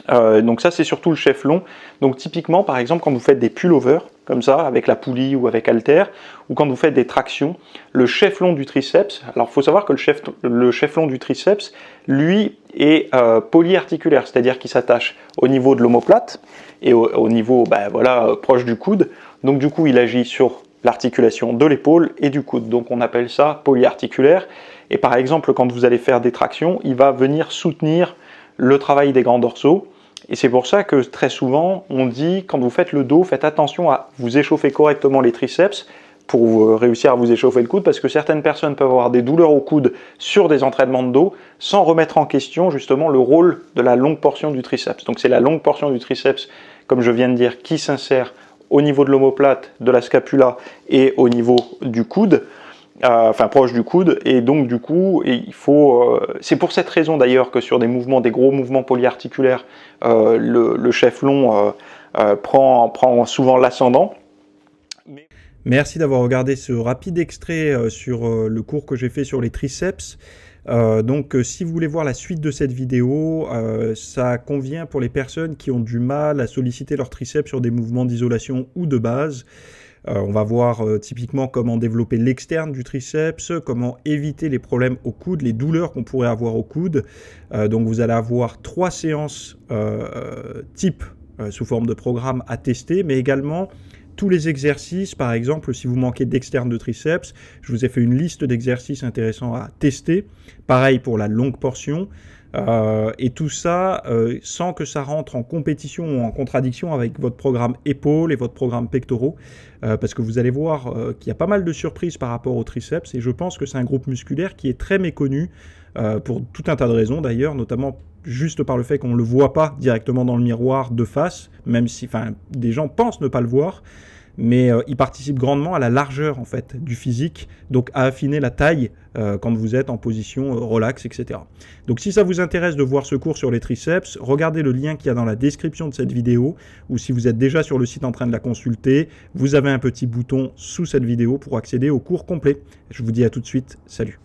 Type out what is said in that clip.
Donc ça, c'est surtout le chef long. Donc typiquement, par exemple, quand vous faites des pullovers, comme ça, avec la poulie ou avec haltère, ou quand vous faites des tractions, le chef long du triceps, alors il faut savoir que le chef long du triceps, lui, est polyarticulaire, c'est-à-dire qu'il s'attache au niveau de l'omoplate et au niveau proche du coude. Donc du coup, il agit sur l'articulation de l'épaule et du coude. Donc on appelle ça polyarticulaire. Et par exemple, quand vous allez faire des tractions, il va venir soutenir le travail des grands dorsaux. Et c'est pour ça que très souvent, on dit, quand vous faites le dos, faites attention à vous échauffer correctement les triceps pour réussir à vous échauffer le coude, parce que certaines personnes peuvent avoir des douleurs au coude sur des entraînements de dos, sans remettre en question justement le rôle de la longue portion du triceps. Donc c'est la longue portion du triceps, comme je viens de dire, qui s'insère au niveau de l'omoplate, de la scapula et au niveau du coude, proche du coude, et donc du coup, il faut. C'est pour cette raison d'ailleurs que sur des gros mouvements polyarticulaires, le chef long prend souvent l'ascendant. Merci d'avoir regardé ce rapide extrait sur le cours que j'ai fait sur les triceps. Si vous voulez voir la suite de cette vidéo, ça convient pour les personnes qui ont du mal à solliciter leurs triceps sur des mouvements d'isolation ou de base. On va voir typiquement comment développer l'externe du triceps, comment éviter les problèmes au coude, les douleurs qu'on pourrait avoir au coude. Donc vous allez avoir 3 séances type sous forme de programme à tester, mais également tous les exercices. Par exemple, si vous manquez d'externe de triceps, je vous ai fait une liste d'exercices intéressants à tester. Pareil pour la longue portion. Et tout ça sans que ça rentre en compétition ou en contradiction avec votre programme épaules et votre programme pectoraux, parce que vous allez voir qu'il y a pas mal de surprises par rapport au triceps, et je pense que c'est un groupe musculaire qui est très méconnu pour tout un tas de raisons d'ailleurs, notamment juste par le fait qu'on ne le voit pas directement dans le miroir de face, même si des gens pensent ne pas le voir, mais il participe grandement à la largeur en fait du physique, donc à affiner la taille quand vous êtes en position relax, etc. Donc si ça vous intéresse de voir ce cours sur les triceps, regardez le lien qu'il y a dans la description de cette vidéo, ou si vous êtes déjà sur le site en train de la consulter, vous avez un petit bouton sous cette vidéo pour accéder au cours complet. Je vous dis à tout de suite, salut.